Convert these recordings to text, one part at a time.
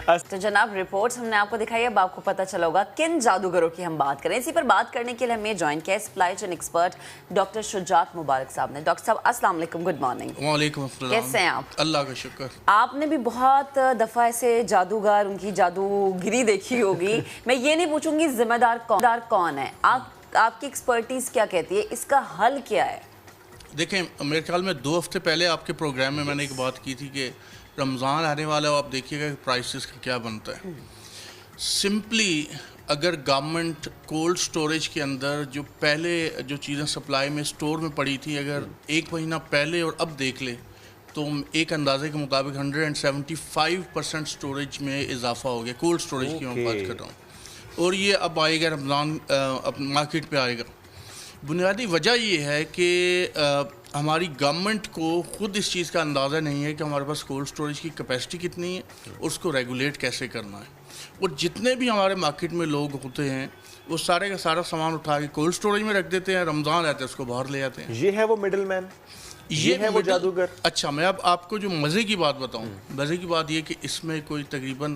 تو جناب رپورٹس ہم نے آپ کو دکھائی ہے، اب آپ کو پتہ چلا ہوگا کن جادوگروں کی ہم بات کریں. اسی پر بات کرنے کے لیے ہمیں جوائن کیا سپلائی چین ایکسپرٹ ڈاکٹر شجاعت مبارک صاحب نے. ڈاکٹر صاحب السلام علیکم، گڈ مارننگ. وعلیکم السلام. کیسے ہیں آپ؟ اللہ کا شکر. آپ نے بھی بہت دفعہ ایسے جادوگر، ان کی جادوگری دیکھی ہوگی. میں یہ نہیں پوچھوں گی ذمہ دار کون ہے، آپ کی ایکسپرٹیز کیا کہتی ہے، اس کا حل کیا ہے؟ دیکھیں میرے خیال میں 2 ہفتے پہلے آپ کے پروگرام میں نے ایک بات کی تھی کہ رمضان آنے والا ہے، آپ دیکھیے گا کہ پرائسز کا کیا بنتا ہے. سمپلی اگر گورنمنٹ کولڈ سٹوریج کے اندر جو پہلے جو چیزیں سپلائی میں سٹور میں پڑی تھی، اگر 1 مہینہ پہلے اور اب دیکھ لیں تو ایک اندازے کے مطابق 175% سٹوریج میں اضافہ ہو گیا. کولڈ سٹوریج کی میں بات کر رہا ہوں، اور یہ اب آئے گا رمضان مارکیٹ پہ آئے گا. بنیادی وجہ یہ ہے کہ ہماری گورنمنٹ کو خود اس چیز کا اندازہ نہیں ہے کہ ہمارے پاس کولڈ سٹوریج کی کیپیسٹی کتنی ہے اور اس کو ریگولیٹ کیسے کرنا ہے. اور جتنے بھی ہمارے مارکیٹ میں لوگ ہوتے ہیں وہ سارے کا سارا سامان اٹھا کے کولڈ سٹوریج میں رکھ دیتے ہیں، رمضان آتا ہے اس کو باہر لے آتے ہیں. یہ ہے وہ مڈل مین، یہ ہے وہ جادوگر. اچھا میں اب آپ کو جو مزے کی بات بتاؤں، مزے کی بات یہ کہ اس میں کوئی تقریباً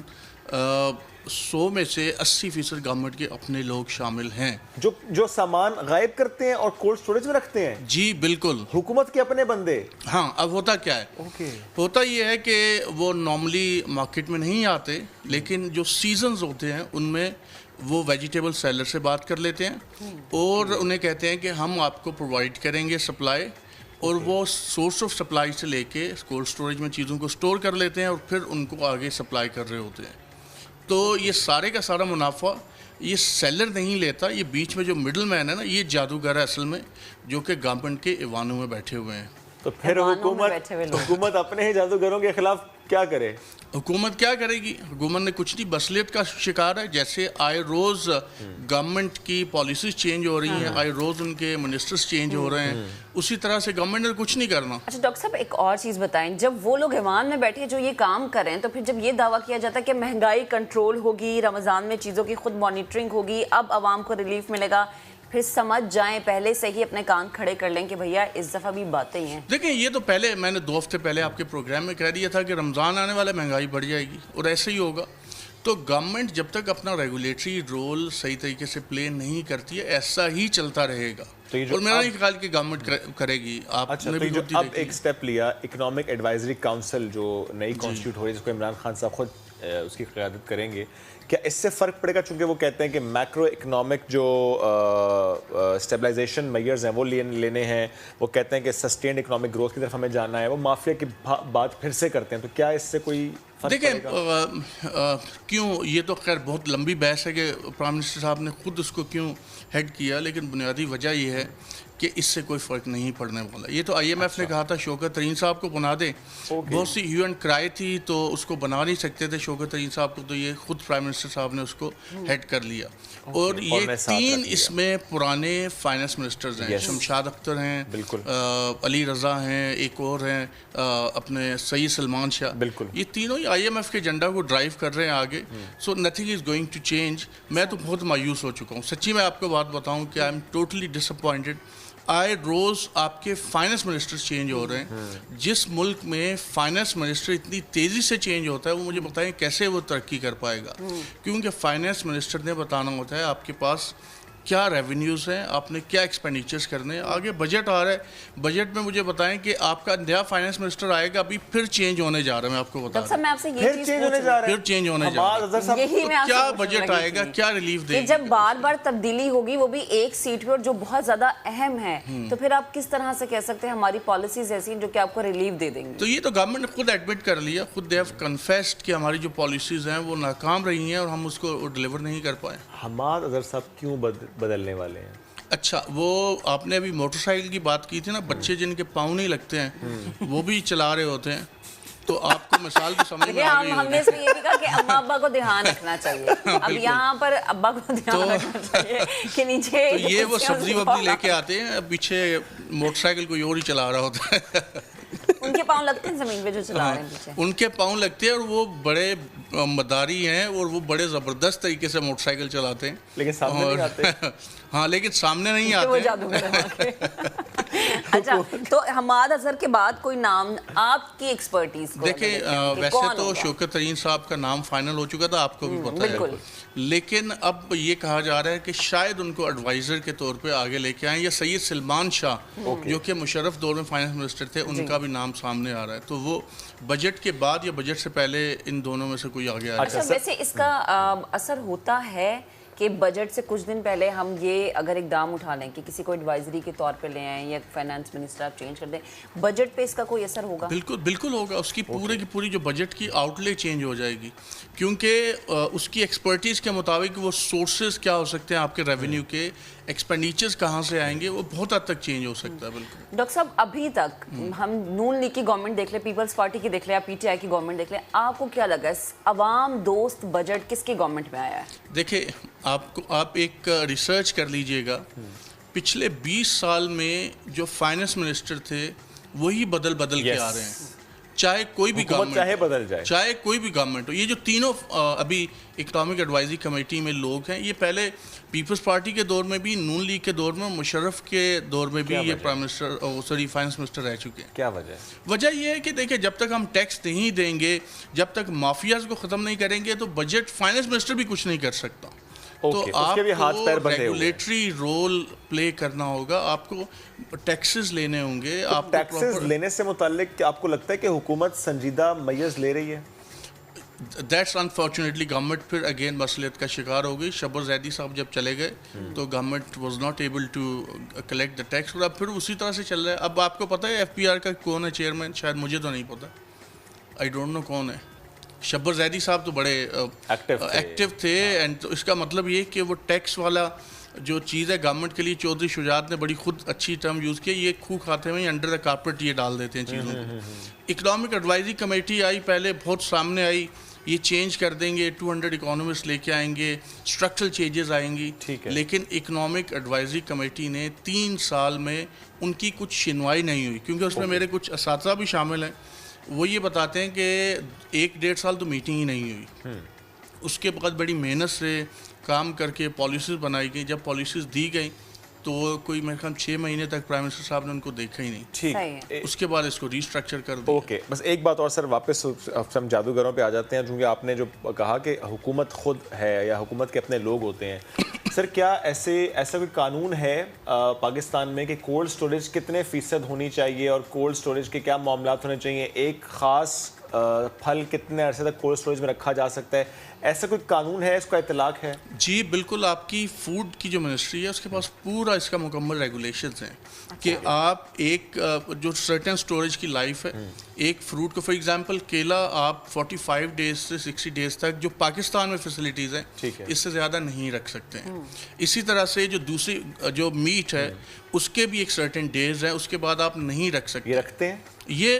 100 میں سے 80% گورنمنٹ کے اپنے لوگ شامل ہیں جو سامان غائب کرتے ہیں اور کولڈ سٹوریج میں رکھتے ہیں. جی بالکل، حکومت کے اپنے بندے. ہاں اب ہوتا کیا ہے، ہوتا یہ ہے کہ وہ نارملی مارکیٹ میں نہیں آتے، لیکن جو سیزنز ہوتے ہیں ان میں وہ ویجیٹیبل سیلر سے بات کر لیتے ہیں اور انہیں کہتے ہیں کہ ہم آپ کو پرووائڈ کریں گے سپلائی، اور وہ سورس آف سپلائی سے لے کے کولڈ سٹوریج میں چیزوں کو سٹور کر لیتے ہیں اور پھر ان کو آگے سپلائی کر رہے ہوتے ہیں. تو یہ سارے کا سارا منافع یہ سیلر نہیں لیتا، یہ بیچ میں جو مڈل مین ہے نا، یہ جادوگر ہے اصل میں، جو کہ گورنمنٹ کے ایوانوں میں بیٹھے ہوئے ہیں. تو پھر حکومت اپنے ہی جادوگروں کے خلاف کیا کرے؟ حکومت کیا کرے گی؟ حکومت نے کچھ نہیں، بصلیت کا شکار ہے. جیسے آئے روز گورنمنٹ کی پالیسیز چینج ہو رہی ہیں، آئے روز ان کے منسٹرز چینج ہو رہے ہیں، اسی طرح سے گورنمنٹ نے کچھ نہیں کرنا. اچھا ڈاکٹر صاحب ایک اور چیز بتائیں، جب وہ لوگ ایوان میں بیٹھے جو یہ کام کریں تو پھر جب یہ دعویٰ کیا جاتا ہے کہ مہنگائی کنٹرول ہوگی، رمضان میں چیزوں کی خود مانیٹرنگ ہوگی، اب عوام کو ریلیف ملے گا، پھر سمجھ جائیں، پہلے سے ہی اپنے کان کھڑے کر لیں کہ بھیا اس دفعہ بھی باتیں ہیں. دیکھیں یہ تو پہلے میں نے 2 ہفتے پہلے آپ کے پروگرام میں کہہ دیا تھا کہ رمضان آنے والا مہنگائی بڑھ جائے گی، اور ایسے ہی ہوگا. تو گورنمنٹ جب تک اپنا ریگولیٹری رول صحیح طریقے سے پلے نہیں کرتی ہے ایسا ہی چلتا رہے گا، اور میرا نہیں خیال کہ گورنمنٹ کرے گی. آپ نے بھی اب ایک سٹیپ لیا، اکنامک ایڈوائزری کاؤنسل جو نئی کانسٹیٹیوٹ ہو رہی ہے، جس کو عمران خان صاحب خود اس کی قیادت کریں گے، کیا اس سے فرق پڑے گا؟ چونکہ وہ کہتے ہیں کہ میکرو اکنامک جو اسٹیبلائزیشن میئرز ہیں وہ لینے ہیں، وہ کہتے ہیں کہ سسٹینڈ اکنامک گروتھ کی طرف ہمیں جانا ہے، وہ مافیا کی بات پھر سے کرتے ہیں. تو کیا اس سے کوئی دیکھیں کیوں، یہ تو خیر بہت لمبی بحث ہے کہ پرائم منسٹر صاحب نے خود اس کو کیوں ہیڈ کیا، لیکن بنیادی وجہ یہ ہے کہ اس سے کوئی فرق نہیں پڑنے والا. یہ تو آئی ایم ایف نے کہا تھا شوکت ترین صاحب کو بنا دیں، بہت سی ہیو اینڈ کرائے تھی تو اس کو بنا نہیں سکتے تھے شوکت ترین صاحب کو، تو یہ خود پرائم منسٹر صاحب نے اس کو ہیڈ کر لیا. اور یہ 3 اس میں پرانے فائنانس منسٹرز ہیں، شمشاد اختر ہیں، علی رضا ہیں، ایک اور ہیں اپنے سید سلمان شاہ. یہ تینوں ہی آئی ایم ایف کے ایجنڈا کو ڈرائیو کر رہے ہیں آگے. So nothing is going to change. میں تو بہت مایوس ہو چکا ہوں سچی. میں آپ کو بات بتاؤں کہ I am totally disappointed. آئے روز آپ کے فائنانس منسٹر چینج ہو رہے ہیں. جس ملک میں فائنانس منسٹر اتنی تیزی سے چینج ہوتا ہے، وہ مجھے بتائیں کیسے وہ ترقی کر پائے گا. کیونکہ فائنانس منسٹر نے بتانا ہوتا ہے آپ کے پاس کیا ریونیوز ہیں، آپ نے کیا ایکسپینڈیچرز کرنے ہیں. آگے بجٹ آ رہا ہے، بجٹ میں مجھے بتائیں کہ آپ کا نیا فائنانس منسٹر آئے گا، ابھی پھر چینج ہونے جا رہا ہے. میں آپ کو بتا ڈاکٹر صاحب میں آپ سے یہ چیز پھر چینج ہونے جا رہا ہے. کیا بجٹ آئے گا، کیا ریلیف دے گا؟ جب بار بار تبدیلی ہوگی، وہ بھی ایک سیٹ پہ اور جو بہت زیادہ اہم ہے، تو پھر آپ کس طرح سے کہہ سکتے ہیں ہماری پالیسیز ایسی ہیں جو کہ آپ کو ریلیف دے دیں گے؟ تو یہ تو گورنمنٹ نے خود ایڈمٹ کر لیا، خود دے ہیو کنفیسڈ کہ ہماری جو پالیسیز ہیں وہ ناکام رہی ہیں اور ہم اس کو ڈلیور نہیں کر پائے. حماد اظہر صاحب کیوں بدلنے والے ہیں؟ اچھا وہ آپ نے ابھی موٹر سائیکل کی بات کی تھی نا، بچے جن کے پاؤں نہیں لگتے ہیں وہ بھی چلا رہے ہوتے ہیں. تو آپ کو مثال بھی سمجھ میں آ گئی ہم نے اس میں یہ بھی کہا کہ اماں ابا کو دھیان رکھنا چاہیے. اب یہاں پر ابا کو دھیان رکھنا چاہیے کہ نیچے تو یہ وہ سبزی وبزی لے کے آتے ہیں، پیچھے موٹر سائیکل کوئی اور ہی چلا رہا ہوتا ہے. ان کے پاؤں لگتے ہیں زمین پہ جو چلا رہے ہیں پیچھے، ان کے پاؤں لگتے ہیں اور وہ بڑے مداری ہیں اور وہ بڑے زبردست طریقے سے موٹر سائیکل چلاتے ہیں. لیکن سامنے نہیں آتے. ہاں لیکن سامنے نہیں آتے. اچھا تو حماد اظہر کے بعد کوئی نام آپ کی ایکسپرٹیز کو دیکھیں ویسے تو شوکت ترین صاحب کا نام فائنل ہو چکا تھا، آپ کو بھی پتہ ہے، لیکن اب یہ کہا جا رہا ہے کہ شاید ان کو ایڈوائزر کے طور پہ آگے لے کے آئیں، یا سید سلمان شاہ جو کہ مشرف دور میں فائنانس منسٹر تھے، ان کا بھی نام سامنے آ رہا ہے، تو وہ بجٹ کے بعد یا بجٹ سے پہلے ان دونوں میں سے کوئی آگے آ اچھا ویسے اس کا اثر ہوتا ہے کہ بجٹ سے کچھ دن پہلے ہم یہ اگر اقدام اٹھا لیں کہ کسی کو ایڈوائزری کے طور پہ لے آئیں یا فائنانس منسٹر آپ چینج کر دیں، بجٹ پہ اس کا کوئی اثر ہوگا؟ بالکل ہوگا، اس کی پورے کی پوری جو بجٹ کی آؤٹ لے چینج ہو جائے گی، کیونکہ اس کی ایکسپرٹیز کے مطابق وہ سورسز کیا ہو سکتے ہیں آپ کے ریونیو کے، ایکسپینڈیچرز کہاں سے آئیں گے، وہ بہت حد تک چینج ہو سکتا ہے. بالکل ڈاکٹر صاحب ابھی تک ہم نون لیگ کی گورنمنٹ دیکھ لیں، پیپلز پارٹی کی دیکھ لیں یا پی ٹی آئی کی گورنمنٹ دیکھ لیں، آپ کو کیا لگا اس عوام دوست بجٹ کس کی گورنمنٹ میں آیا ہے؟ دیکھیں آپ ایک ریسرچ کر لیجئے گا، پچھلے 20 سال میں جو فائنانس منسٹر تھے وہی بدل کے آ رہے ہیں، چاہے کوئی بھی گورنمنٹ چاہے کوئی بھی گورنمنٹ ہو. یہ جو تینوں ابھی اکنامک ایڈوائزری کمیٹی میں لوگ ہیں، یہ پہلے پیپلز پارٹی کے دور میں بھی، نون لیگ کے دور میں، مشرف کے دور میں بھی یہ فائنانس منسٹر رہ چکے ہیں. کیا وجہ یہ ہے کہ دیکھیں جب تک ہم ٹیکس نہیں دیں گے، جب تک مافیاز کو ختم نہیں کریں گے، تو بجٹ فائنانس منسٹر بھی کچھ نہیں کر سکتا. تو آپ کو ریگولیٹری رول پلے کرنا ہوگا، آپ کو ٹیکسز لینے ہوں گے. آپ ٹیکسز لینے سے متعلق آپ کو لگتا ہے کہ حکومت سنجیدہ میز لے رہی ہے؟ دیٹس انفارچونیٹلی گورنمنٹ پھر اگین مسئلیت کا شکار ہو گئی. شبر زیدی صاحب جب چلے گئے تو government was not able to collect the tax, اور اب پھر اسی طرح سے چل رہا ہے. اب آپ کو پتہ ہے ایف پی آر کا کون ہے چیئرمین؟ شاید مجھے تو نہیں پتہ، آئی ڈونٹ نو کون ہے. شبر زیدی صاحب تو بڑے ایکٹیو تھے، اینڈ تو اس کا مطلب یہ کہ وہ ٹیکس والا جو چیز ہے گورنمنٹ کے لیے، چودھری شجاعت نے بڑی خود اچھی ٹرم یوز کی، یہ کھو کھاتے ہوئے انڈر دا کارپیٹ یہ ڈال دیتے ہیں چیزوں کو. اکنامک ایڈوائزری کمیٹی آئی، پہلے بہت سامنے آئی، یہ چینج کر دیں گے، 200 اکانومسٹ لے کے آئیں گے، اسٹرکچرل چینجز آئیں گی، لیکن اکنامک ایڈوائزری کمیٹی نے 3 سال میں ان کی کچھ سنوائی نہیں ہوئی، کیونکہ اس میں میرے کچھ اساتذہ بھی شامل ہیں. وہ یہ بتاتے ہیں کہ 1-1.5 سال تو میٹنگ ہی نہیں ہوئی. اس کے بعد بڑی محنت سے کام کر کے پالیسیز بنائی گئی. جب پالیسیز دی گئیں تو کوئی میرے خیال 6 مہینے تک پرائم منسٹر صاحب نے ان کو دیکھا ہی نہیں. ٹھیک، اس کے بعد اس کو ریسٹرکچر کر دیا. اوکے، بس ایک بات اور سر، واپس ہم جادوگروں پہ آ جاتے ہیں، چونکہ آپ نے جو کہا کہ حکومت خود ہے یا حکومت کے اپنے لوگ ہوتے ہیں. سر کیا ایسا کوئی قانون ہے پاکستان میں کہ کولڈ سٹوریج کتنے فیصد ہونی چاہیے اور کولڈ سٹوریج کے کیا معاملات ہونے چاہیے؟ ایک خاص پھل کتنے عرصے تک کولڈ سٹوریج میں رکھا جا سکتا ہے؟ ایسا کوئی قانون ہے، اس کا اطلاق ہے؟ جی بالکل، آپ کی فوڈ کی جو منسٹری ہے اس کے پاس پورا اس کا مکمل ریگولیشنز ہیں کہ آپ ایک جو سرٹن سٹوریج کی لائف ہے، ایک فروٹ کو فار ایگزامپل کیلا آپ 45 ڈیز سے 60 ڈیز تک جو پاکستان میں فیسلٹیز ہیں اس سے زیادہ نہیں رکھ سکتے ہیں. اسی طرح سے جو دوسری جو میٹ ہے اس کے بھی ایک سرٹن ڈیز ہیں، اس کے بعد آپ نہیں رکھ سکتے. یہ رکھتے ہیں؟ یہ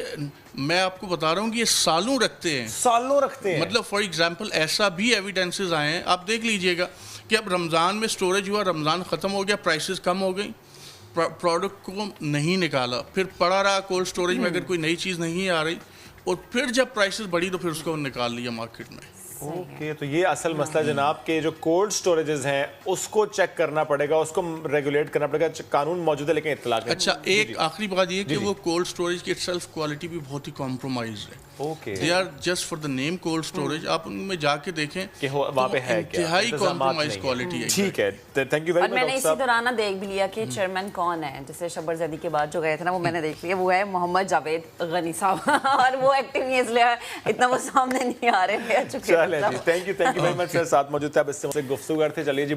میں آپ کو بتا رہا ہوں کہ یہ سالوں رکھتے ہیں. مطلب فار ایگزامپل ایسا بھی ایویڈنسز آئے ہیں، آپ دیکھ لیجئے گا کہ اب رمضان میں سٹوریج ہوا، رمضان ختم ہو گیا، پرائسز کم ہو گئی، پروڈکٹ کو نہیں نکالا، پھر پڑا رہا کولڈ سٹوریج میں اگر کوئی نئی چیز نہیں آ رہی، اور پھر جب پرائسز بڑھی تو پھر اس کو نکال لیا مارکیٹ میں. اوکے، تو یہ اصل مسئلہ جناب کہ جو کولڈ سٹوریجز ہیں اس کو چیک کرنا پڑے گا، اس کو ریگولیٹ کرنا پڑے گا. قانون موجود ہے لیکن اطلاق ہے. اچھا ایک آخری بات یہ کہ وہ کولڈ سٹوریج کی سیلف کوالٹی بھی بہت ہی کمپرومائزڈ ہے. They are just for the name cold storage. آپ ان میں جا کے دیکھیں کہ وہاں پہ ہے کیا، انتہائی کمپرومائز کوالٹی ہے. ٹھیک ہے، تھینک یو ویری مچ. اور میں نے اسی دوران دیکھ بھی لیا کہ چیئرمین کون ہے، جیسے شبر زیدی کے بعد جو گئے تھے نا، وہ میں نے دیکھ لیا، وہ ہے محمد جاوید غنی صاحب، اور وہ ایکٹیو نہیں اس لیے اتنا وہ سامنے نہیں آ رہے ہیں. چلیں جی، تھینک یو ویری مچ سر، ساتھ موجود تھے. اب اس سے گفتگو کرتے چلیے جی.